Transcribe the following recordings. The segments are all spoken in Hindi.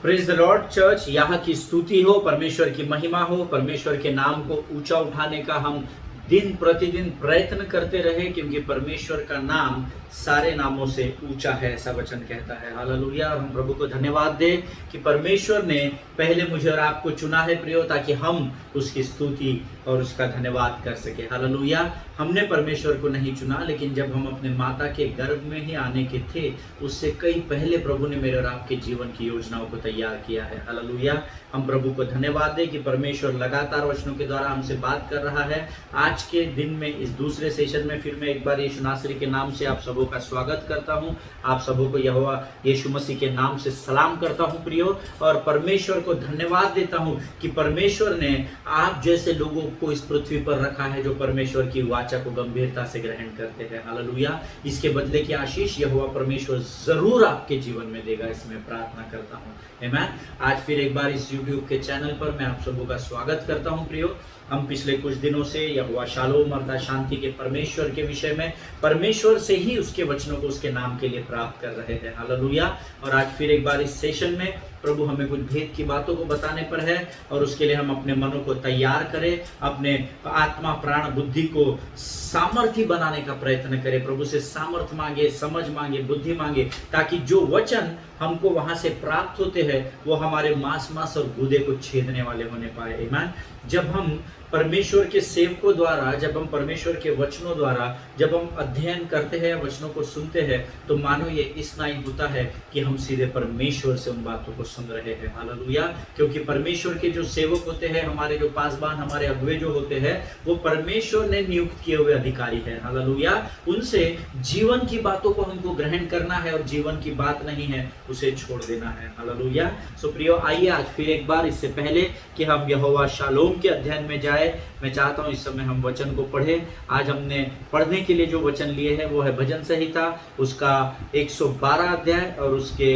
Praise the Lord church. यहाँ की स्तुति हो, परमेश्वर की महिमा हो, परमेश्वर के नाम को ऊंचा उठाने का हम दिन प्रतिदिन प्रयत्न करते रहे, क्योंकि परमेश्वर का नाम सारे नामों से ऊंचा है, ऐसा वचन कहता है। हालेलुया। और हम प्रभु को धन्यवाद दें कि परमेश्वर ने पहले मुझे और आपको चुना है प्रियो, ताकि हम उसकी स्तुति और उसका धन्यवाद कर सके। हालेलुया। हमने परमेश्वर को नहीं चुना, लेकिन जब हम अपने माता के गर्भ में ही आने के थे, उससे कई पहले प्रभु ने मेरे और आपके जीवन की योजनाओं को तैयार किया है। हालेलुया। हम प्रभु को धन्यवाद दें कि परमेश्वर लगातार वचनों के द्वारा हमसे बात कर रहा है। आज के दिन में इस दूसरे सेशन में फिर मैं एक बार यीशु नासरी के नाम से आप सबों का स्वागत करता हूं। आप सबों को यहोवा यीशु मसीह के नाम से सलाम करता हूं प्रियो, और परमेश्वर को धन्यवाद देता हूं कि परमेश्वर ने आप जैसे लोगों को इस पृथ्वी पर रखा है जो परमेश्वर की वाचा को गंभीरता से ग्रहण करते हैं। हालेलुया। इसके बदले की आशीष यहोवा परमेश्वर जरूर आपके जीवन में देगा, इसमें प्रार्थना करता हूं। आमीन। आज फिर एक बार इस YouTube के चैनल पर मैं आप सबों का स्वागत करता हूं प्रियो। हम पिछले कुछ दिनों से यहोवा शालोम अर्थात शांति के परमेश्वर के विषय में, परमेश्वर से ही उसके वचनों को उसके नाम के लिए प्राप्त कर रहे हैं। हालेलुया। और आज फिर एक बार इस सेशन में प्रभु हमें कुछ भेद की बातों को बताने पर है, और उसके लिए हम अपने मनों को तैयार करें, अपने आत्मा प्राण बुद्धि को सामर्थ्य बनाने का प्रयत्न करें। प्रभु से सामर्थ्य मांगे, समझ मांगे, बुद्धि मांगे, ताकि जो वचन हमको वहां से प्राप्त होते हैं वो हमारे मांस और गुदे को छेदने वाले होने पाए। आमीन। जब हम परमेश्वर के सेवकों द्वारा, जब हम परमेश्वर के वचनों द्वारा जब हम अध्ययन करते हैं, वचनों को सुनते हैं, तो मानो ये इतना ही होता है कि हम सीधे परमेश्वर से उन बातों को सुन रहे हैं। हालेलुया। क्योंकि परमेश्वर के जो सेवक होते हैं, हमारे जो पासबान, हमारे अगुवे जो होते हैं, वो परमेश्वर ने नियुक्त किए हुए अधिकारी हैं। हालेलुया। उनसे जीवन की बातों को हमको ग्रहण करना है, और जीवन की बात नहीं है उसे छोड़ देना है। हालेलुया। सो प्रियो, आइए आज फिर एक बार, इससे पहले कि हम यहोवा शालोम के अध्ययन में जाए, मैं चाहता हूं इस समय हम वचन को पढ़ें। आज हमने पढ़ने के लिए जो वचन लिए हैं वो है भजन संहिता, उसका 112 अध्याय, और उसके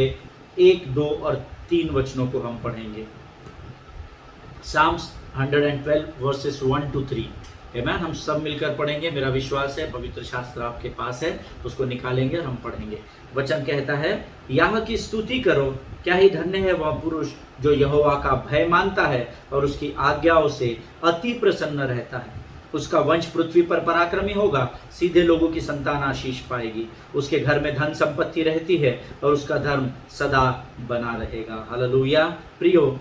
1, 2 और 3 वचनों को हम पढ़ेंगे। Psalms 112 versus 1 to 3। आमीन। हम सब मिलकर पढ़ेंगे। मेरा विश्वास है पवित्र शास्त्र आपके पास है, उसको निकालेंगे, हम पढ़ेंगे। वचन कहता है, यहोवा की स्तुति करो, क्या ही धन्य है वह पुरुष जो यहोवा का भय मानता है और उसकी आज्ञाओं से अति प्रसन्न रहता है। उसका वंश पृथ्वी पर पराक्रमी होगा, सीधे लोगों की संतान आशीष पाएगी। उसके घर में धन संपत्ति रहती है, और उसका धर्म सदा बना रहेगा। हालेलुया। प्रियो,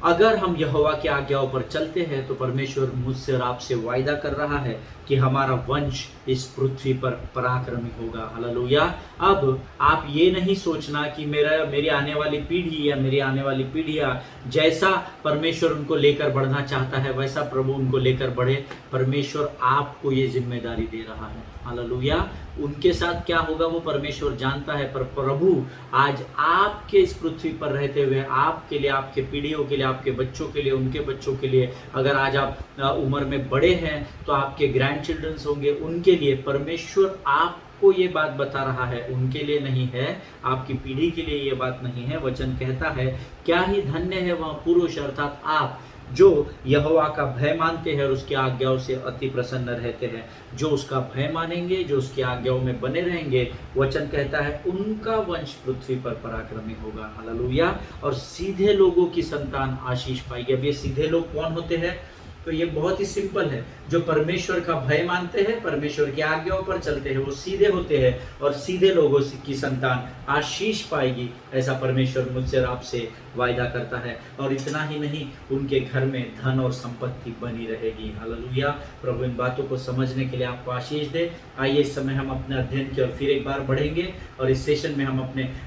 अगर हम यहोवा की आज्ञाओं पर चलते हैं, तो परमेश्वर मुझसे और आपसे वायदा कर रहा है कि हमारा वंश इस पृथ्वी पर पराक्रमी होगा। हालेलुया। अब आप ये नहीं सोचना कि मेरी आने वाली पीढ़ी या मेरी आने वाली पीढ़ियाँ जैसा परमेश्वर उनको लेकर बढ़ना चाहता है वैसा प्रभु उनको लेकर बढ़े। परमेश्वर आपको ये जिम्मेदारी दे रहा है। हालेलुया। उनके साथ क्या होगा वो परमेश्वर जानता है, पर प्रभु आज आपके इस पृथ्वी पर रहते हुए आपके लिए, आपके पीढ़ियों के लिए, आपके बच्चों के लिए, उनके बच्चों के लिए, अगर आज आप उम्र में बड़े हैं तो आपके ग्रैंड चिल्ड्रंस होंगे, उनके लिए परमेश्वर आपको ये बात बता रहा है। उनके लिए नहीं है, आपकी पीढ़ी के लिए ये बात नहीं है। वचन कहता है, क्या ही धन्य है वह पुरुष अर्थात आप जो यहोवा का भय मानते हैं और उसकी आज्ञाओं से अति प्रसन्न रहते हैं। जो उसका भय मानेंगे, जो उसकी आज्ञाओं में बने रहेंगे, वचन कहता है उनका वंश पृथ्वी पर पराक्रमी होगा। हालेलुया। और सीधे लोगों की संतान आशीष पाएगी। अब ये सीधे लोग कौन होते हैं? तो ये बहुत ही सिंपल है। जो परमेश्वर का भय मानते हैं, परमेश्वर की आज्ञाओं पर चलते हैं, वो सीधे होते हैं, और सीधे लोगों की संतान आशीष पाएगी, ऐसा परमेश्वर मुझसे और आपसे वायदा करता है। और इतना ही नहीं, उनके घर में धन और संपत्ति बनी रहेगी। हालेलुया। प्रभु इन बातों को समझने के लिए आपको आशीष दे। आइए इस समय हम अपने अध्ययन की ओर फिर एक बार बढ़ेंगे, और इस सेशन में हम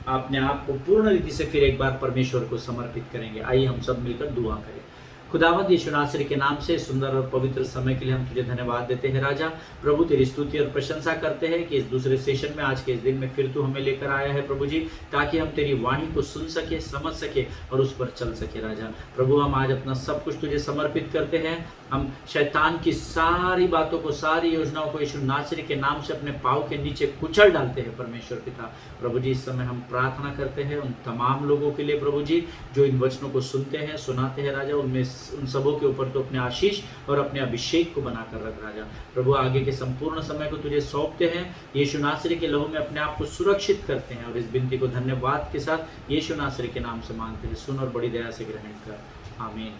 अपने आप को पूर्ण रीति से फिर एक बार परमेश्वर को समर्पित करेंगे। आइए हम सब मिलकर दुआ करें। खुदावंद यीशु नासरी के नाम से सुंदर और पवित्र समय के लिए हम तुझे धन्यवाद देते हैं राजा। प्रभु तेरी स्तुति और प्रशंसा करते हैं कि इस दूसरे सेशन में, आज के इस दिन में फिर तू हमें लेकर आया है प्रभु जी, ताकि हम तेरी वाणी को सुन सके, समझ सके और उस पर चल सके राजा। प्रभु, हम आज अपना सब कुछ तुझे समर्पित करते हैं। हम शैतान की सारी बातों को, सारी योजनाओं को यीशु नासरी के नाम से अपने पाँव के नीचे कुचल डालते हैं परमेश्वर पिता। प्रभु जी, इस समय हम प्रार्थना करते हैं उन तमाम लोगों के लिए प्रभु जी, जो इन वचनों को सुनते हैं, सुनाते हैं राजा। उनमें उन सबों के ऊपर तो अपने आशीष और अपने अभिषेक को बनाकर रख राजा। प्रभु आगे के संपूर्ण समय को तुझे सौंपते हैं, यीशु नासरी के लहू में अपने आप को सुरक्षित करते हैं और इस विनती को धन्यवाद के साथ यीशु नासरी के नाम से मांगते हैं। सुन और बड़ी दया से ग्रहण कर, आमीन।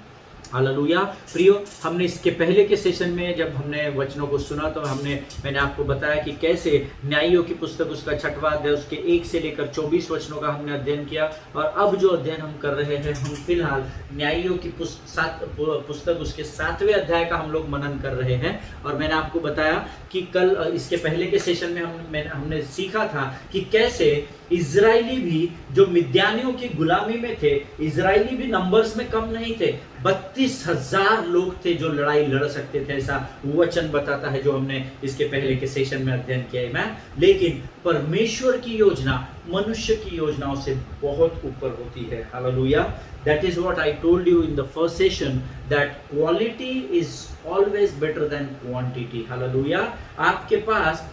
हालेलुया। प्रियो, हमने इसके पहले के सेशन में जब हमने वचनों को सुना तो मैंने आपको बताया कि कैसे न्यायियों की पुस्तक उसका 6वां अध्याय उसके 1 से लेकर 24 वचनों का हमने अध्ययन किया। और अब जो अध्ययन हम कर रहे हैं, हम फिलहाल न्यायियों की पुस्तक उसके 7वें अध्याय का हम लोग मनन कर रहे हैं। और मैंने आपको बताया कि कल इसके पहले के सेशन में हमने सीखा था कि कैसे इजरायली भी जो मिद्यानियों की गुलामी में थे, इजरायली भी नंबर्स में कम नहीं थे, 32,000 लोग थे जो लड़ाई लड़ सकते थे, ऐसा वचन बताता है जो हमने इसके पहले के सेशन में अध्ययन किया है मैं। लेकिन परमेश्वर की योजना मनुष्य की योजनाओं से बहुत ऊपर होती है। Hallelujah. That is what I told you in the first session, that quality is always better than quantity. Hallelujah. आपके पास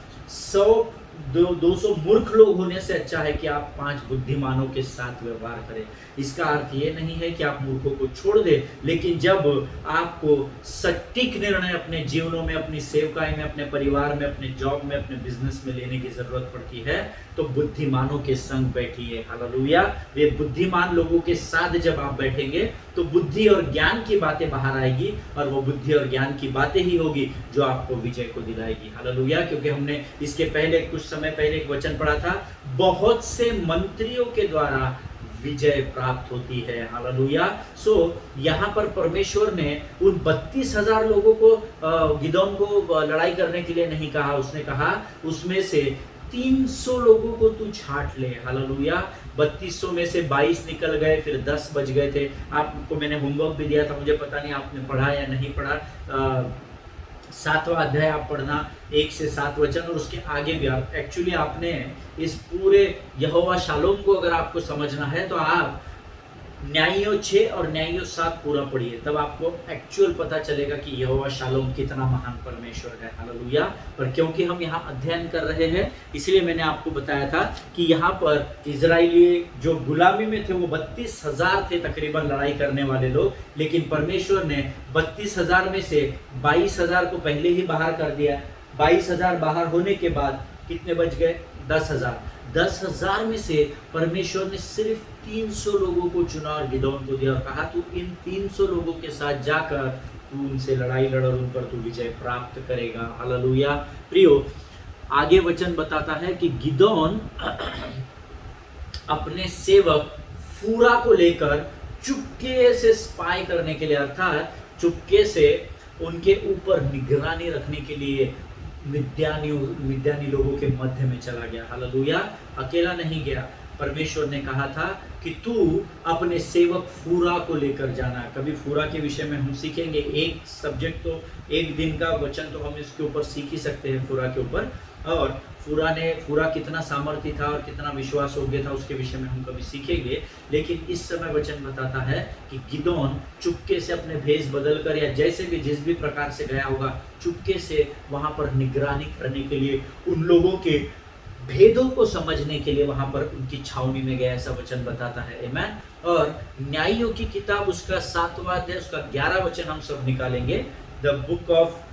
200 मूर्ख लोग होने से अच्छा है कि आप 5 बुद्धिमानों के साथ व्यवहार करें। इसका अर्थ ये नहीं है कि आप मूर्खों को छोड़ दें, लेकिन जब आपको सटीक निर्णय अपने जीवनों में, अपनी सेवकाई में, अपने परिवार में, अपने जॉब में, अपने बिजनेस में लेने की जरूरत पड़ती है तो बुद्धिमानों के संग बैठिए। हालेलुया। वे बुद्धिमान लोगों के साथ जब आप बैठेंगे तो बुद्धि और ज्ञान की बातें बाहर आएगी और वो बुद्धि और ज्ञान की बातें ही होगी जो आपको विजय को दिलाएगी। हालेलुया। क्योंकि हमने इसके पहले कुछ समय पहले एक वचन पढ़ा था, बहुत से मंत्रियों के द्वारा विजय प्राप्त होती है। हालेलुया। सो यहाँ पर परमेश्वर ने उन 32,000 लोगों को गिदोन को लड़ाई करने के लिए नहीं कहा, उसने कहा उसमें से 300 लोगों को तू छांट ले। हालेलुया। 3200 में से 22 निकल गए, फिर 10 बच गए थे। आपको मैंने होमवर्क भी दिया था, मुझे पता नहीं आपने पढ़ा या नहीं पढ़ा। 7वां अध्याय आप पढ़ना, 1 से 7 वचन, और उसके आगे भी आप एक्चुअली आपने इस पूरे यहोवा शालोम को अगर आपको समझना है तो आप न्यायियों 6 और न्यायियों 7 पूरा पढ़िए, तब आपको एक्चुअल पता चलेगा कि यहोवा शालोम कितना महान परमेश्वर है। हालेलुया। पर क्योंकि हम यहाँ अध्ययन कर रहे हैं इसलिए मैंने आपको बताया था कि यहाँ पर इजरायली जो गुलामी में थे वो 32,000 थे तकरीबन लड़ाई करने वाले लोग, लेकिन परमेश्वर ने 32,000 में से 22,000 को पहले ही बाहर कर दिया। 22,000 बाहर होने के बाद कितने बच गए? 10,000। 10,000 में से परमेश्वर ने सिर्फ 300 लोगों को चुना और गिदोन को दिया और कहा तू इन 300 लोगों के साथ जाकर तू उनसे लड़ाई लड़ और उन पर तू विजय प्राप्त करेगा। हालेलुया। प्रियो, आगे वचन बताता है कि गिदोन अपने सेवक फूरा को लेकर चुपके से स्पाई करने के लिए, अर्थात चुपके से उनके ऊपर निगरानी रखने के लिए मिद्यानी लोगों के मध्य में चला गया। हालेलुया। अकेला नहीं गया। परमेश्वर ने कहा था कि तू अपने सेवक फूरा को लेकर जाना। कभी फूरा के विषय में हम सीखेंगे, एक सब्जेक्ट तो एक दिन का वचन तो हम इसके ऊपर सीख ही सकते हैं फूरा के ऊपर। और फूरा कितना सामर्थ्य था और कितना विश्वास योग्य था उसके विषय में हम कभी सीखेंगे। लेकिन इस समय वचन बताता है कि गिदोन चुपके से अपने भेष बदलकर या जैसे भी जिस भी प्रकार से गया होगा, चुपके से वहां पर निगरानी करने के लिए, उन लोगों के भेदों को समझने के लिए वहां पर उनकी छावनी में गया, ऐसा वचन बताता है। आमीन। और न्यायियों की किताब उसका 7वां अध्याय उसका 11 वचन हम सब निकालेंगे। द बुक ऑफ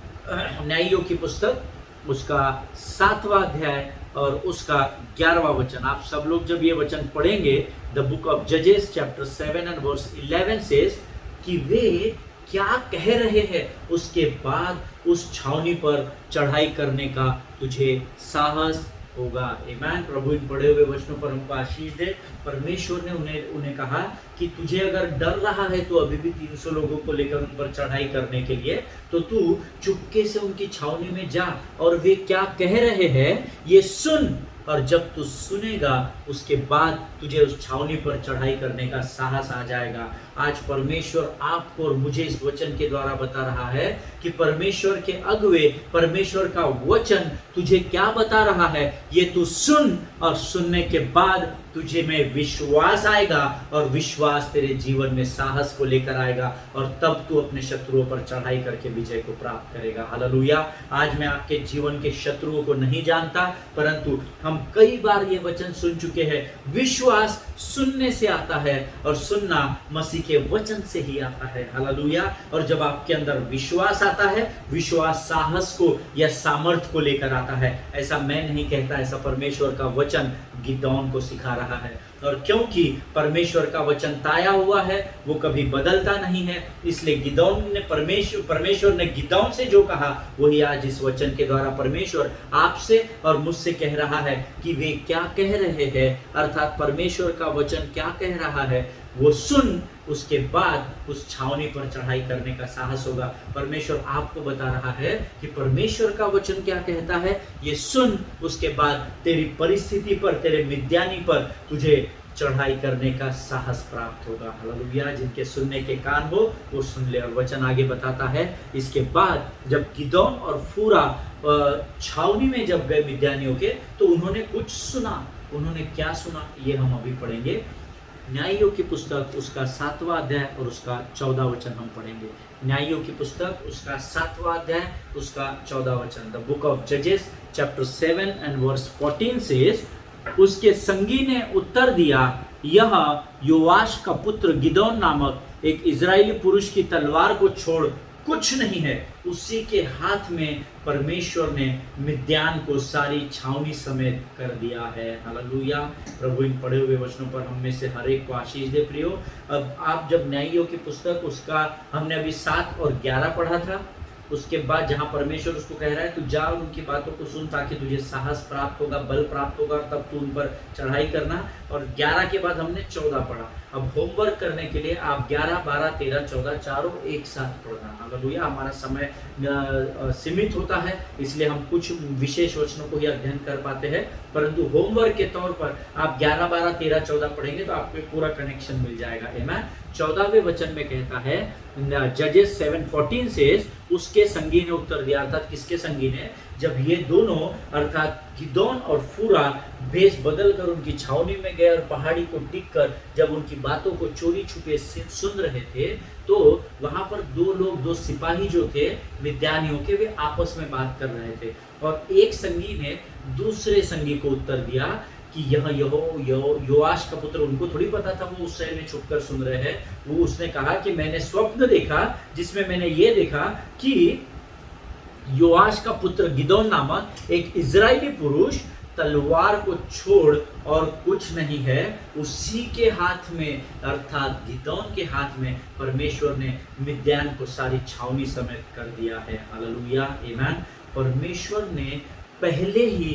न्यायियों की पुस्तक उसका 7वां अध्याय और उसका 11वां वचन। आप सब लोग जब ये वचन पढ़ेंगे, द बुक ऑफ जजेस चैप्टर 7 एंड वर्स 11 सेज कि वे क्या कह रहे हैं, उसके बाद उस छावनी पर चढ़ाई करने का तुझे साहस होगा। आमीन। प्रभु इन पढ़े हुए वचनों पर हमको आशीष दे। परमेश्वर ने उन्हें कहा कि तुझे अगर डर रहा है तो अभी भी 300 लोगों को लेकर उन पर चढ़ाई करने के लिए, तो तू चुपके से उनकी छावनी में जा और वे क्या कह रहे हैं ये सुन, और जब तू सुनेगा उसके बाद तुझे उस छावनी पर चढ़ाई करने का साहस आ जाएगा। आज परमेश्वर आपको और मुझे इस वचन के द्वारा बता रहा है कि परमेश्वर के अगुवे, परमेश्वर का वचन तुझे क्या बता रहा है ये तू सुन, और सुनने के बाद तुझे में विश्वास आएगा और विश्वास तेरे जीवन में साहस को लेकर आएगा, और तब तू अपने शत्रुओं पर चढ़ाई करके विजय को प्राप्त करेगा। हालेलुया। आज मैं आपके जीवन के शत्रुओं को नहीं जानता, परंतु हम कई बार ये वचन सुन चुके हैं, विश्वास सुनने से आता है और सुनना मसीह के वचन से ही आता है। हालेलुया। और जब आपके अंदर विश्वास आता है, विश्वास साहस को या सामर्थ को लेकर आता है। ऐसा मैं नहीं कहता, ऐसा परमेश्वर का वचन गिदौन को सिखा रहा है। और क्योंकि परमेश्वर का वचन ताया हुआ है, वो कभी बदलता नहीं है, इसलिए परमेश्वर ने गिदौन से जो कहा वही आज इस वचन के द्वारा परमेश्वर आपसे और मुझसे कह रहा है कि वे क्या कह रहे हैं, अर्थात परमेश्वर का वचन क्या कह रहा है वो सुन, उसके बाद उस छावनी पर चढ़ाई करने का साहस होगा। परमेश्वर आपको बता रहा है कि परमेश्वर का वचन क्या कहता है, ये सुन, उसके बाद तेरी परिस्थिति पर, तेरे मिद्यानी पर तुझे चढ़ाई करने का साहस प्राप्त होगा। हालेलुया। जिनके सुनने के कान हो वो सुन ले। और वचन आगे बताता है, इसके बाद जब गिदौन और फूरा छावनी में जब गए मिद्यानियों के, तो उन्होंने कुछ सुना। उन्होंने क्या सुना ये हम अभी पढ़ेंगे। न्यायियों की पुस्तक उसका 7वां अध्याय और उसका 14 वचन हम पढ़ेंगे। न्यायियों की पुस्तक उसका 7वां अध्याय उसका 14 वचन। द बुक ऑफ जजेस चैप्टर 7 एंड वर्स 14 सेज, उसके संगी ने उत्तर दिया, यह योआश का पुत्र गिदौन नामक एक इजरायली पुरुष की तलवार को छोड़ कुछ नहीं है। उसी के हाथ में परमेश्वर ने मिद्यान को सारी छावनी समेत कर दिया है। हालेलुया। प्रभु इन पढ़े हुए वचनों पर हम में से हर एक को आशीष दे। प्रियो, अब आप जब न्यायियों की पुस्तक उसका हमने अभी 7 और 11 पढ़ा था, उसके बाद जहां परमेश्वर उसको कह रहा है तू जा और उनकी बातों को सुन, ताकि तुझे साहस प्राप्त होगा, बल प्राप्त होगा, और तब तू उन पर चढ़ाई करना। और 11 के बाद हमने 14 पढ़ा। अब होमवर्क करने के लिए आप 11, 12, 13, 14 चारों एक साथ पढ़ना। हालेलुया। हमारा समय सीमित होता है, इसलिए हम कुछ विशेष वचनों को ही अध्ययन कर पाते हैं, परंतु होमवर्क के तौर पर आप 11, 12, 13, 14 पढ़ेंगे तो आपको पूरा कनेक्शन मिल जाएगा। आमीन। 14वें वचन में कहता है, जजेस 7:14 से, उसके संगी ने उत्तर दिया, अर्थात किसके संगी ने, जब ये दोनों अर्थात गिदौन और फूरा भेष बदल कर उनकी छावनी में गए और पहाड़ी को टिक कर जब उनकी बातों को चोरी छुपे सुन रहे थे, तो वहां पर दो सिपाही जो थे मिद्यानियों के, वे आपस में बात कर रहे थे। और एक संगी ने दूसरे संगी को उत्तर दिया कि यह योआश का पुत्र, उनको थोड़ी पता था वो उस शहर में छुपकर सुन रहे हैं। वो उसने कहा कि मैंने स्वप्न देखा जिसमें मैंने ये देखा कि योआश का पुत्र गिदौन नामक एक इजरायली पुरुष तलवार को छोड़ और कुछ नहीं है, उसी के हाथ में अर्थात गिदौन के हाथ में परमेश्वर ने मिद्यान को सारी छावनी समेत कर दिया है। हालेलुया। आमीन। परमेश्वर ने पहले ही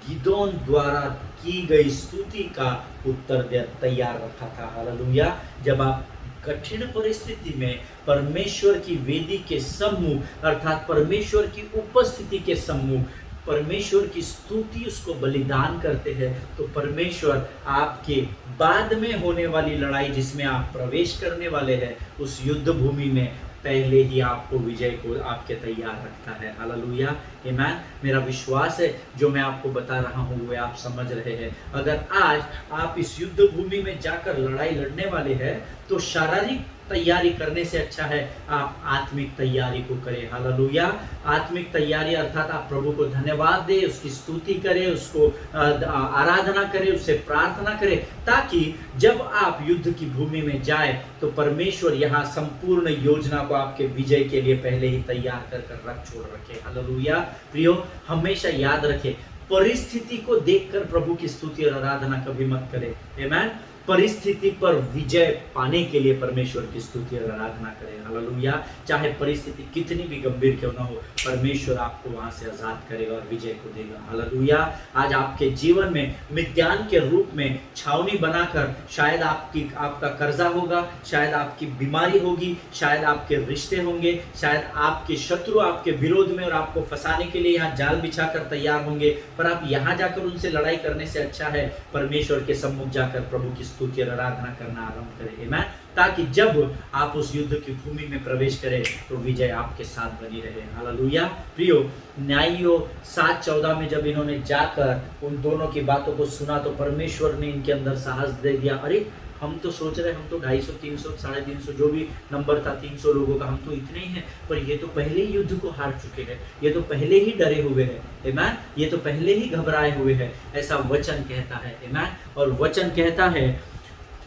गिदौन द्वारा की गई स्तुति का उत्तर तैयार रखा था। हालेलुया। जब आप कठिन परिस्थिति में परमेश्वर की वेदी के सम्मुख अर्थात परमेश्वर की उपस्थिति के सम्मुख परमेश्वर की स्तुति उसको बलिदान करते हैं, तो परमेश्वर आपके बाद में होने वाली लड़ाई जिसमें आप प्रवेश करने वाले हैं, उस युद्ध भूमि में पहले ही आपको विजय को आपके तैयार रखता है। हालेलुया। आमीन। मेरा विश्वास है जो मैं आपको बता रहा हूँ वो आप समझ रहे हैं। अगर आज आप इस युद्ध भूमि में जाकर लड़ाई लड़ने वाले हैं, तो शारीरिक तैयारी करने से अच्छा है आप आत्मिक तैयारी को करें। हालेलुया। आत्मिक तैयारी अर्थात आप प्रभु को धन्यवाद दें, उसकी स्तुति करें, उसको आराधना करें, उससे प्रार्थना करें, ताकि जब आप युद्ध की भूमि में जाए तो परमेश्वर यहाँ संपूर्ण योजना को आपके विजय के लिए पहले ही तैयार कर रख छोड़ रखे। हालेलुया। प्रियो, हमेशा याद रखें, परिस्थिति को देखकर प्रभु की स्तुति और आराधना कभी मत करें। आमीन। परिस्थिति पर विजय पाने के लिए परमेश्वर की स्तुति और आराधना करें। हालेलुया। चाहे परिस्थिति कितनी भी गंभीर क्यों ना हो, परमेश्वर आपको वहां से आजाद करेगा और विजय को देगा। हालेलुया। आज आपके जीवन में मिद्यान के रूप में छावनी बनाकर शायद आपका कर्जा होगा, शायद आपकी बीमारी होगी, शायद आपके रिश्ते होंगे, शायद आपके शत्रु आपके विरोध में और आपको फंसाने के लिए यहाँ जाल बिछाकर तैयार होंगे, पर आप यहाँ जाकर उनसे लड़ाई करने से अच्छा है परमेश्वर के सम्मुख जाकर प्रभु की स्तुति और आराधना करना आरंभ करें। आमीन। ताकि जब आप उस युद्ध की भूमि में प्रवेश करें तो विजय आपके साथ बनी रहे। हालेलुया। प्रियो, न्यायियों 7:14 में जब इन्होंने जाकर उन दोनों की बातों को सुना तो परमेश्वर ने इनके अंदर साहस दे दिया। अरे हम तो सोच रहे हम तो 250, 300, 350 जो भी नंबर था 300 लोगों का, हम तो इतने ही हैं, पर ये तो पहले ही युद्ध को हार चुके हैं, ये तो पहले ही डरे हुए हैं। आमीन। ये तो पहले ही घबराए हुए हैं, ऐसा वचन कहता है। आमीन। और वचन कहता है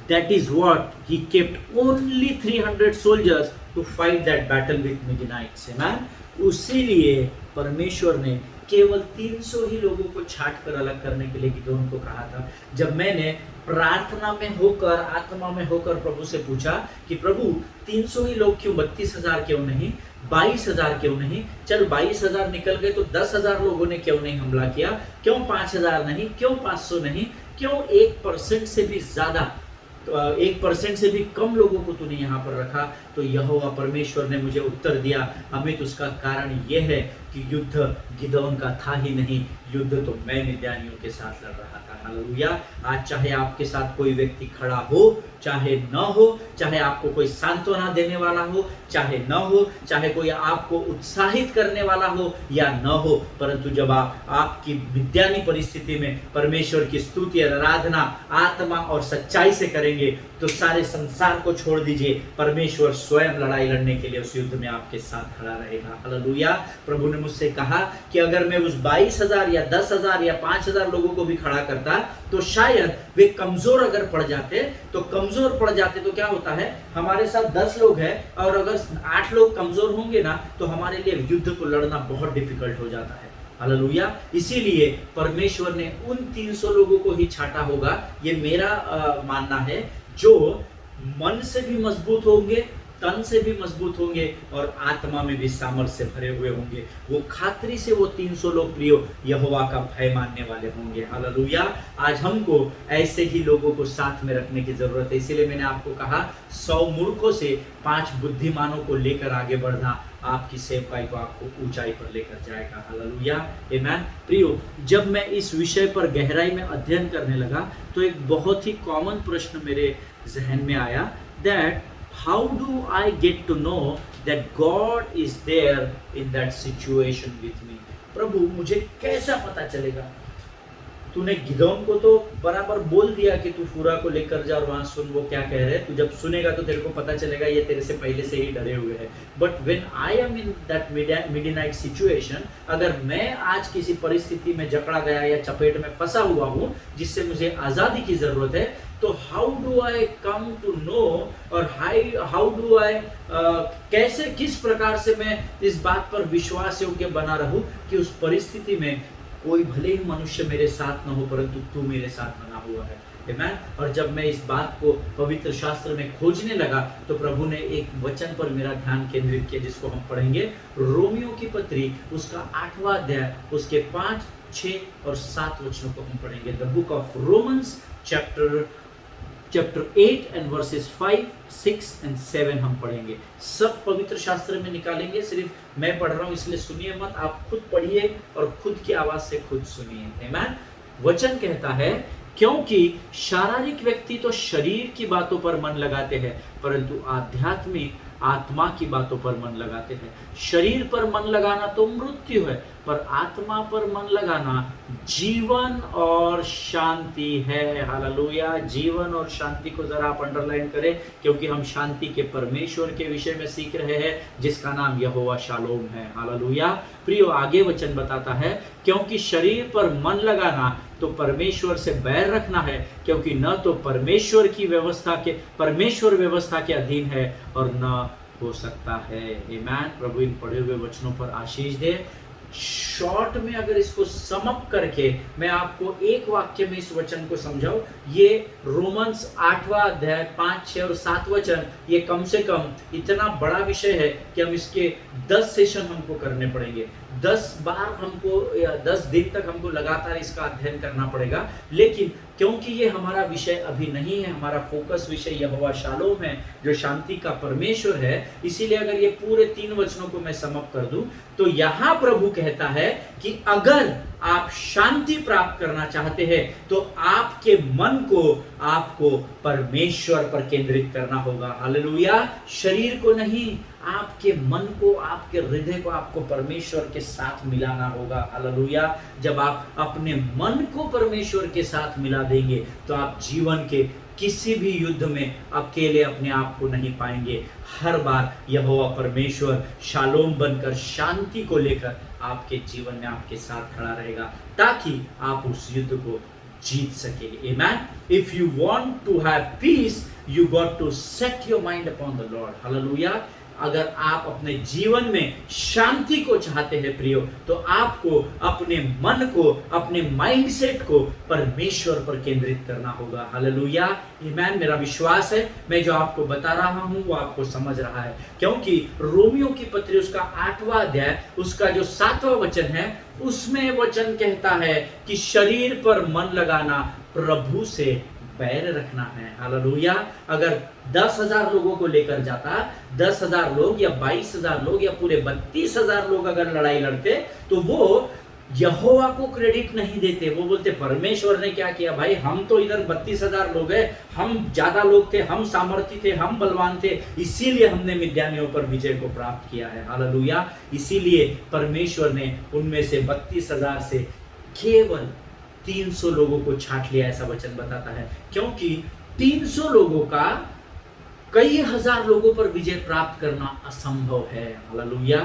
that is what he kept only 300 soldiers to fight that battle with Midianites. Amen. उसीलिए परमेश्वर ने केवल 300 ही लोगों को छांट कर अलग करने के लिए गिदोन को कहा था। जब मैंने प्रार्थना में होकर, आत्मा में होकर प्रभु से पूछा कि प्रभु 300 ही लोग क्यों, 32,000 क्यों नहीं, 22,000 क्यों नहीं, चल 22,000 निकल गए तो 10,000 लोगों ने क्यों नहीं हमला किया, क्यों 5,000 नहीं, क्यों 500 नहीं, क्यों 1% से भी ज्यादा, तो 1% से भी कम लोगों को तूने यहाँ पर रखा। तो यहोवा परमेश्वर ने मुझे उत्तर दिया, अमित उसका कारण यह है कि युद्ध गिदोन का था ही नहीं, युद्ध तो मैं मिद्यानियों के साथ लड़ रहा था। हालेलुया। आज चाहे आपके साथ कोई व्यक्ति खड़ा हो चाहे न हो, चाहे आपको कोई सांत्वना देने वाला हो चाहे न हो, चाहे कोई आपको उत्साहित करने वाला हो या न हो, परंतु जब आप आपकी विद्यानी परिस्थिति में परमेश्वर की स्तुति और आराधना आत्मा और सच्चाई से करेंगे तो सारे संसार को छोड़ दीजिए, परमेश्वर स्वयं लड़ाई लड़ने के लिए उस युद्ध में आपके साथ खड़ा रहेगा। हालेलुया। प्रभु ने मुझसे कहा कि अगर मैं उस 22,000 या 10,000 या 5,000 लोगों को भी खड़ा करता तो शायद वे कमजोर अगर पड़ जाते तो क्या होता है, हमारे साथ 10 लोग हैं और अगर 8 लोग कमजोर होंगे ना तो हमारे लिए युद्ध को लड़ना बहुत डिफिकल्ट हो जाता है। हालेलुया। इसीलिए परमेश्वर ने उन 300 लोगों को ही छाटा होगा, ये मेरा मानना है, जो मन से भी मजबूत होंगे, तन से भी मजबूत होंगे और आत्मा में भी सामर्थ्य से भरे हुए होंगे। वो खातरी से वो 300 लोग प्रियो यहोवा का भय मानने वाले होंगे। हालेलुया। आज हमको ऐसे ही लोगों को साथ में रखने की जरूरत है। इसीलिए मैंने आपको कहा 100 मूर्खों से 5 बुद्धिमानों को लेकर आगे बढ़ना आपकी सेवकाई को आपको ऊंचाई पर लेकर जाएगा। हालेलुया। आमीन। प्रियो, जब मैं इस विषय पर गहराई में अध्ययन करने लगा तो एक बहुत ही कॉमन प्रश्न मेरे जहन में आया, that how do I get to know that God is there in that situation with me? प्रभु मुझे कैसा पता चलेगा? तूने गिदोन को तो बराबर बोल दिया कि तू फूरा को लेकर जा और वहां सुन वो क्या कह रहे हैं, तू जब सुनेगा तो तेरे को पता चलेगा ये तेरे से पहले से ही डरे हुए हैं। But when I am in that midnight situation, अगर मैं आज किसी परिस्थिति में जकड़ा गया या चपेट में फंसा हुआ हूँ जिससे मुझे आजादी की जरूरत है, तो how do I come to know, और हाउ डू आई कैसे, किस प्रकार से मैं इस बात पर विश्वास योग्य बना रहूं कि उस परिस्थिति में कोई भले ही मनुष्य मेरे साथ न हो परंतु तू मेरे साथ बना हुआ है। आमीन। और जब मैं इस बात को पवित्र शास्त्र में खोजने लगा तो प्रभु ने एक वचन पर मेरा ध्यान केंद्रित किया जिसको हम पढ़ेंगे, रोमियो की पत्री उसका 8वां अध्याय उसके 5, 6 और 7 वचनों को हम पढ़ेंगे। The book of Romans chapter 8 and versus 5, 6 and 7 हम पढ़ेंगे। सब पवित्र शास्त्र में निकालेंगे, सिर्फ मैं पढ़ रहा हूं इसलिए सुनिए मत, आप खुद पढ़िए और खुद की आवाज से खुद सुनिए। आमीन। वचन कहता है, क्योंकि शारीरिक व्यक्ति तो शरीर की बातों पर मन लगाते हैं परंतु आध्यात्मिक आत्मा की बातों पर मन लगाते हैं। शरीर पर मन लगाना तो मृत्यु है, पर आत्मा पर मन लगाना जीवन और शांति है। हालेलुया। जीवन और शांति को जरा आप अंडरलाइन करें, क्योंकि हम शांति के परमेश्वर के विषय में सीख रहे हैं जिसका नाम यहोवा शालोम है। हालेलुया। प्रियो, आगे वचन बताता है, क्योंकि शरीर पर मन लगाना तो परमेश्वर से बैर रखना है, क्योंकि न तो परमेश्वर व्यवस्था के अधीन है और न हो सकता है। आमीन। प्रभु इन पढ़े हुए वचनों पर आशीष दे। शॉर्ट में अगर इसको समअप करके मैं आपको एक वाक्य में इस वचन को समझाऊं, ये रोमन्स 8वां अध्याय 5, 6 और 7 वचन, ये कम से कम इतना बड़ा विषय है कि हम इसके 10 सेशन हमको करने पड़ेंगे, 10 बार हमको या 10 दिन तक हमको लगातार इसका अध्ययन करना पड़ेगा। लेकिन क्योंकि ये हमारा विषय अभी नहीं है, हमारा फोकस विषय यहोवा शालोम है जो शांति का परमेश्वर है, इसीलिए अगर ये पूरे 3 वचनों को मैं समअप कर दूं तो यहां प्रभु कहता है कि अगर आप शांति प्राप्त करना चाहते हैं तो आपके मन को आपको परमेश्वर पर केंद्रित करना होगा। हालेलुया। शरीर को नहीं, आपके मन को, आपके हृदय को आपको परमेश्वर के साथ मिलाना होगा। हालेलुया। जब आप अपने मन को परमेश्वर के साथ मिला देंगे तो आप जीवन के किसी भी युद्ध में अकेले अपने आप को नहीं पाएंगे। हर बार यहोवा परमेश्वर शालोम बनकर, शांति को लेकर आपके जीवन में आपके साथ खड़ा रहेगा ताकि आप उस युद्ध को जीत सके। Amen. If you want to have peace, you got to set your mind upon the Lord. Hallelujah. अगर आप अपने जीवन में शांति को चाहते हैं प्रियो, तो आपको अपने मन को, अपने माइंडसेट को परमेश्वर पर केंद्रित करना होगा। हालेलुया। आमेन। मेरा विश्वास है मैं जो आपको बता रहा हूं वो आपको समझ रहा है, क्योंकि रोमियो की पत्री उसका 8वां अध्याय उसका जो 7वां वचन है उसमें वचन कहता है कि शरीर पर मन लगाना प्रभु से पैर रखना है। हालेलुया। अगर 10,000 लोगों को लेकर जाता, 10,000 लोग या 22,000 लोग या पूरे 32,000 लोग अगर लड़ाई लड़ते तो वो यहोवा को क्रेडिट नहीं देते। वो बोलते परमेश्वर ने क्या किया भाई, हम तो इधर 32,000 लोग हैं, हम ज्यादा लोग थे, हम सामर्थी थे, हम बलवान थे, इसीलिए हमने मिद्यानियों पर विजय को प्राप्त किया है। हालेलुया। इसीलिए परमेश्वर ने उनमें से 32,000 से केवल 300 लोगों को छांट लिया, ऐसा वचन बताता है, क्योंकि 300 लोगों का कई हजार लोगों पर विजय प्राप्त करना असंभव है। हालेलुया।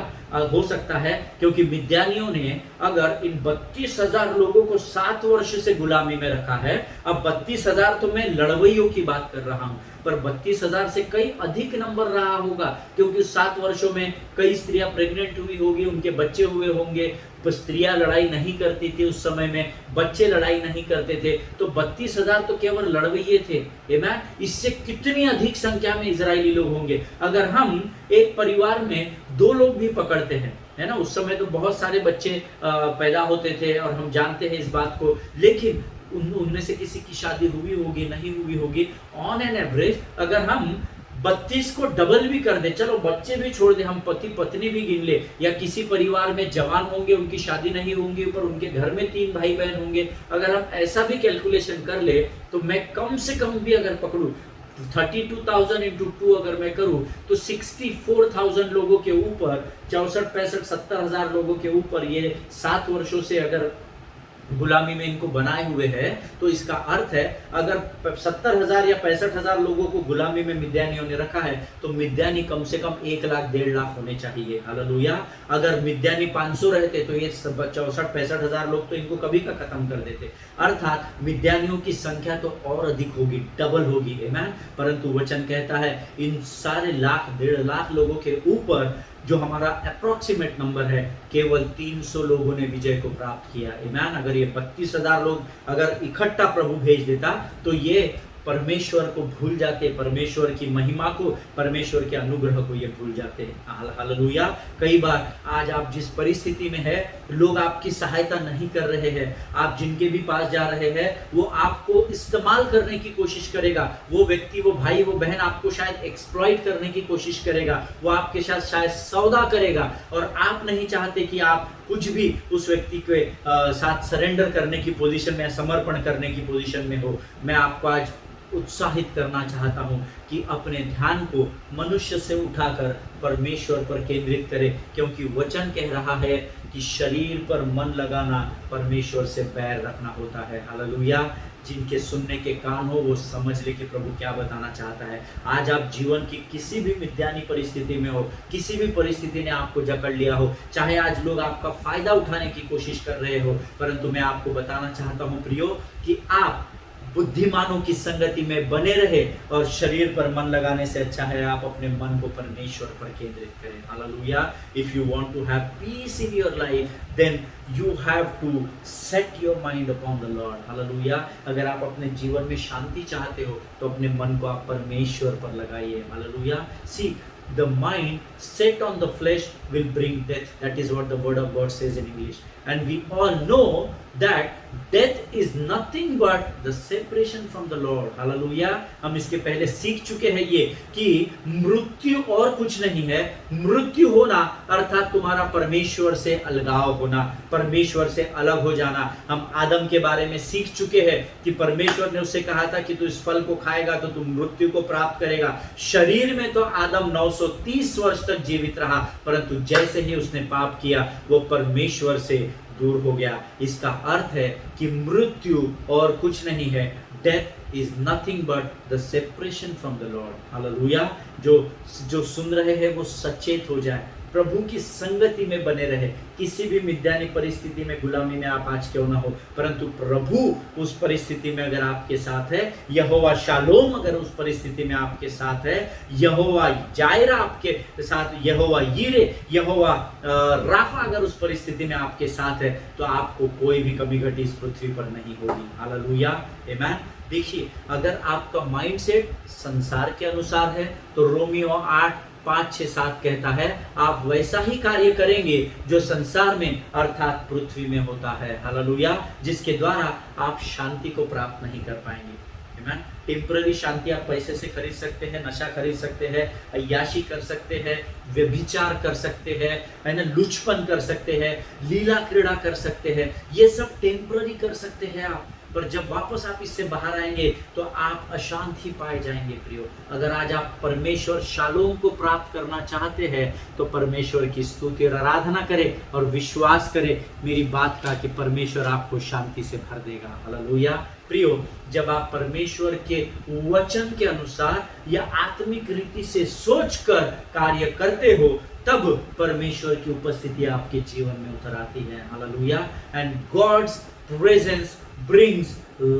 हो सकता है क्योंकि मिद्यानियों ने अगर इन 32,000 लोगों को 7 वर्ष से गुलामी में रखा है, अब 32,000 तो मैं लड़वैयों की बात कर रहा हूं, पर 32,000 से कई अधिक नंबर रहा होगा, क्योंकि 7 वर्षों में कई स्त्रियां प्रेग्नेंट हुई होगी, उनके बच्चे हुए होंगे। स्त्रियां लड़ाई नहीं करती थी उस समय में, बच्चे लड़ाई नहीं करते थे, तो 32,000 तो केवल लड़वैये थे। आमेन। इससे कितनी अधिक संख्या में इजरायली लोग होंगे। अगर हम एक परिवार में 2 लोग भी पकड़ते हैं, है ना, उस समय तो बहुत सारे बच्चे पैदा होते थे और हम जानते हैं इस बात को, लेकिन उनमें से किसी की शादी हुई होगी, नहीं हुई होगी, ऑन एन एवरेज अगर हम 32 को डबल भी कर दे, चलो बच्चे भी छोड़ दे, हम पति पत्नी भी गिन ले, या किसी परिवार में जवान होंगे, उनकी शादी नहीं होंगी, पर उनके घर में 3 भाई बहन होंगे, अगर हम ऐसा भी कैलकुलेशन कर ले तो मैं कम से कम भी अगर पकड़ू 32,000 इंटू 2 अगर मैं करूं तो 64,000 लोगों के ऊपर, 64, 65, 70,000 लोगों के ऊपर ये 7 वर्षों से अगर गुलामी में इनको बनाए हुए हैं, तो इसका अर्थ है अगर 70,000 या 65,000 लोगों को गुलामी में मिद्यानियों ने रखा है तो मिद्यानी कम से कम 1 लाख 1.5 लाख होने चाहिए। हालेलुया। अगर मिद्यानी 500 रहते तो ये 64-65,000 लोग तो इनको कभी का खत्म कर देते, अर्थात मिद्यानियों की संख्या तो और अधिक होगी, डबल होगी। आमेन। परंतु वचन कहता है इन सारे लाख 1.5 लाख लोगों के ऊपर जो हमारा अप्रोक्सीमेट नंबर है, केवल 300 लोगों ने विजय को प्राप्त किया। आमेन। अगर ये 32,000 लोग अगर इकट्ठा प्रभु भेज देता तो ये परमेश्वर को भूल जाते, परमेश्वर की महिमा को, परमेश्वर के अनुग्रह को ये भूल जाते हैं। हालेलुया। कई बार आज आप जिस परिस्थिति में है, लोग आपकी सहायता नहीं कर रहे हैं, आप जिनके भी पास जा रहे हैं वो आपको इस्तेमाल करने की कोशिश करेगा, वो व्यक्ति, वो भाई, वो बहन आपको शायद एक्सप्लॉइट करने की कोशिश करेगा, वो आपके साथ शायद सौदा करेगा, और आप नहीं चाहते कि आप कुछ भी उस व्यक्ति के साथ सरेंडर करने की पोजीशन में, समर्पण करने की पोजीशन में हो। मैं आपको आज उत्साहित करना चाहता हूं कि अपने ध्यान को मनुष्य से उठाकर परमेश्वर पर केंद्रित करें, क्योंकि वचन कह रहा है कि शरीर पर मन लगाना परमेश्वर से बैर रखना होता है। हालेलुया। जिनके सुनने के कान हो वो समझ ले कि प्रभु क्या बताना चाहता है। आज आप जीवन की किसी भी मिद्यानी परिस्थिति में हो, किसी भी परिस्थिति ने आपको जकड़ लिया हो, चाहे आज लोग आपका फायदा उठाने की कोशिश कर रहे हो, परंतु मैं आपको बताना चाहता हूं प्रियो कि आप बुद्धिमानों की संगति में बने रहे, और शरीर पर मन लगाने से अच्छा है आप अपने मन को परमेश्वर पर केंद्रित करें। Hallelujah. If you want to have peace in your life, then you have to set your mind upon the Lord. Hallelujah. अगर आप अपने जीवन में शांति चाहते हो तो अपने मन को आप परमेश्वर पर लगाइए। Hallelujah. See, the mind set on the flesh will bring death. That is what the word of God says in English. And we all know that death is nothing but the separation from the Lord. Hallelujah. हम इसके पहले सीख चुके हैं ये कि मृत्यु और कुछ नहीं है। मृत्यु होना अर्थात तुम्हारा परमेश्वर से अलगाव होना, परमेश्वर से अलग हो जाना। हम आदम के बारे में सीख चुके हैं कि परमेश्वर ने उससे कहा था कि तू इस फल को खाएगा तो तू मृत्यु को प्राप्त करेगा। शरीर में तो आदम 930 वर्ष तक जीवित रहा, परंतु जैसे ही उसने पाप किया वो परमेश्वर से दूर हो गया। इसका अर्थ है कि मृत्यु और कुछ नहीं है। Death is nothing but the separation from the Lord. Hallelujah. जो सुन रहे हैं वो सचेत हो जाए, प्रभु की संगति में बने रहे। किसी भी मिद्यानी परिस्थिति में, गुलामी में आप आज क्यों ना हो, परंतु प्रभु उस परिस्थिति में अगर आपके साथ है, यहोवा शालोम अगर उस परिस्थिति में आपके साथ है, यहोवा जायरा आपके साथ, यहोवा यीरे, यहोवा राफा अगर उस परिस्थिति में आपके साथ है, तो आपको कोई भी कमी घटी इस पृथ्वी पर नहीं होगी। हालेलुया, आमीन। देखिए, अगर आपका माइंडसेट संसार के अनुसार है तो रोमियो 8:5-6-7 कहता है आप वैसा ही कार्य करेंगे जो संसार में अर्थात पृथ्वी में होता है। हालेलुया। जिसके द्वारा आप शांति को प्राप्त नहीं कर पाएंगे। आमीन। टेम्पररी शांति आप पैसे से खरीद सकते हैं, नशा खरीद सकते हैं, अय्याशी कर सकते हैं, व्यभिचार कर सकते हैं, है ना, लुचपन कर सकते हैं, लीला क्रीड़ा कर सकते हैं। ये सब टेम्पररी कर सकते हैं आप, पर जब वापस आप इससे बाहर आएंगे तो आप अशांति पाए जाएंगे। प्रियो, अगर आज आप परमेश्वर शालोम को प्राप्त करना चाहते हैं तो परमेश्वर की स्तुति और आराधना करें और विश्वास करें मेरी बात का कि परमेश्वर आपको शांति से भर देगा। हालेलुया। प्रियो, जब आप परमेश्वर के वचन के अनुसार या आत्मिक रीति से सोचकर कार्य करते हो तब परमेश्वर की उपस्थिति आपके जीवन में उतर आती है। Hallelujah. And God's presence brings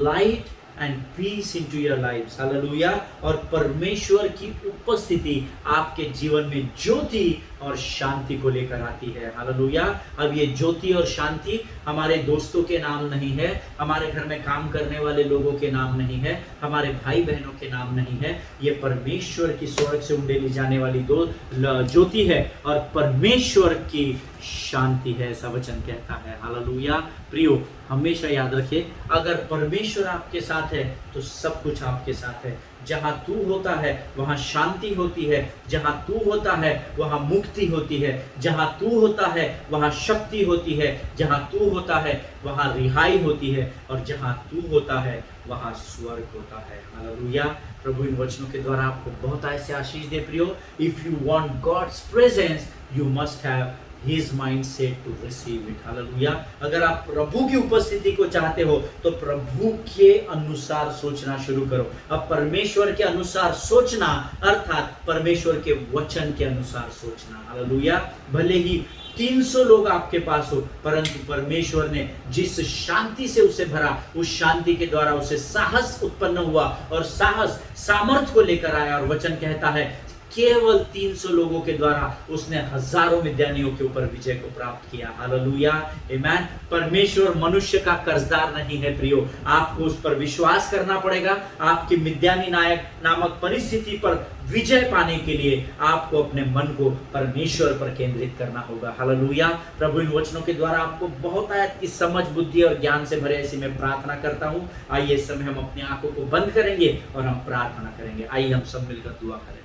light and peace into your lives. Hallelujah. और परमेश्वर की उपस्थिति आपके जीवन में ज्योति और शांति को लेकर आती है। हालेलुया। अब ये ज्योति और शांति हमारे दोस्तों के नाम नहीं है, हमारे घर में काम करने वाले लोगों के नाम नहीं है, हमारे भाई बहनों के नाम नहीं है। ये परमेश्वर की स्वर्ग से उंडेली जाने वाली ज्योति है और परमेश्वर की शांति है, ऐसा वचन कहता है। हालेलुया। प्रियो, हमेशा याद रखिए, अगर परमेश्वर आपके साथ है तो सब कुछ आपके साथ है। जहां तू होता है वहां शांति होती है, जहां तू होता है वहां मुक्ति होती है, जहां तू होता है वहां शक्ति होती है, जहां तू होता है वहां रिहाई होती है, और जहां तू होता है वहां स्वर्ग होता है। हालेलुया। प्रभु इन वचनों के द्वारा आपको बहुत ऐसे आशीष दे। प्रियो, if you want God's presence you must have His mindset to receive it. Hallelujah. अगर आप प्रभु की उपस्थिति को चाहते हो तो प्रभु के अनुसार सोचना शुरू करो। अब परमेश्वर के अनुसार सोचना अर्थात परमेश्वर के वचन के अनुसार सोचना। हालेलुया। भले ही 300 लोग आपके पास हो, परंतु परमेश्वर ने जिस शांति से उसे भरा, उस शांति के द्वारा उसे साहस उत्पन्न हुआ और साहस सामर्थ को लेकर आया। और वचन कहता है केवल 300 लोगों के द्वारा उसने हजारों मिद्यानियों के ऊपर विजय को प्राप्त किया। हालेलुया, आमीन। परमेश्वर मनुष्य का कर्जदार नहीं है। प्रियो, आपको उस पर विश्वास करना पड़ेगा। आपकी मिद्यानी नायक नामक परिस्थिति पर विजय पाने के लिए आपको अपने मन को परमेश्वर पर केंद्रित करना होगा। हालेलुया। प्रभु इन वचनों के द्वारा आपको बहुत आयत की समझ, बुद्धि और ज्ञान से भरे ऐसी मैं प्रार्थना करता हूँ। आइए इस समय हम अपनी आंखों को बंद करेंगे और हम प्रार्थना करेंगे। आइए हम सब मिलकर दुआ करें।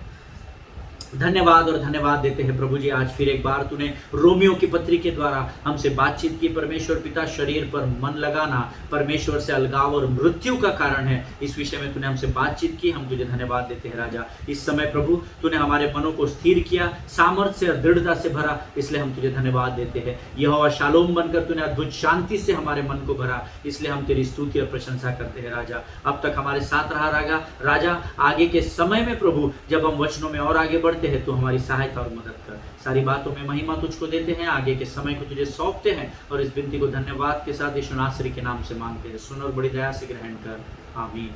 धन्यवाद और धन्यवाद देते हैं प्रभु जी, आज फिर एक बार तूने रोमियो की पत्री के द्वारा हमसे बातचीत की। परमेश्वर पिता, शरीर पर मन लगाना परमेश्वर से अलगाव और मृत्यु का कारण है, इस विषय में तूने हमसे बातचीत की। हम तुझे धन्यवाद देते हैं राजा। इस समय प्रभु तूने हमारे मनों को स्थिर किया, सामर्थ्य से और दृढ़ता से भरा, इसलिए हम तुझे धन्यवाद देते हैं। यहोवा शालोम बनकर तूने अद्भुत शांति से हमारे मन को भरा, इसलिए हम तेरी स्तुति और प्रशंसा करते हैं राजा। अब तक हमारे साथ रहा राजा, आगे के समय में प्रभु जब हम वचनों में और आगे बढ़ते हैं तो हमारी सहायता और मदद कर। सारी बातों में महिमा तुझको देते हैं, आगे के समय को तुझे सौंपते हैं और इस विनती को धन्यवाद के साथ यीशु नासरी के नाम से मांगते हैं। सुन और बड़ी दया से ग्रहण कर, आमीन।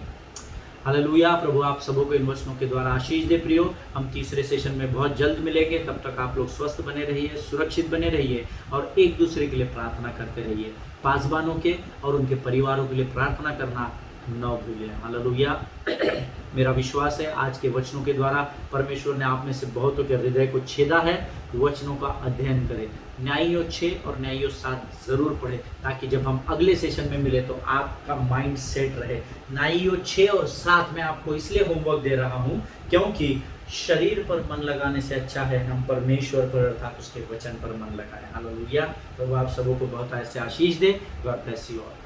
हालेलुया। प्रभु आप सबों को इन वचनों के द्वारा आशीष दे। प्रियो, हम तीसरे सेशन में बहुत जल्द मिलेंगे। तब तक आप लोग स्वस्थ बने रहिए, सुरक्षित बने रहिए और एक दूसरे के लिए प्रार्थना करते रहिए। पासवानों के और उनके परिवारों के लिए प्रार्थना करना न भूलें। हालेलुया। मेरा विश्वास है आज के वचनों के द्वारा परमेश्वर ने आप में से बहुतों के हृदय को छेदा है। वचनों का अध्ययन करें, न्यायियों 6 और न्यायियों 7 जरूर पढ़े, ताकि जब हम अगले सेशन में मिले तो आपका माइंड सेट रहे। न्यायियों 6 और 7 में आपको इसलिए होमवर्क दे रहा हूँ क्योंकि शरीर पर मन लगाने से अच्छा है हम परमेश्वर पर अर्थात उसके वचन पर मन लगाएं। हालेलुया। प्रभु आप सबों को बहुत ऐसे आशीष दे। God bless you all.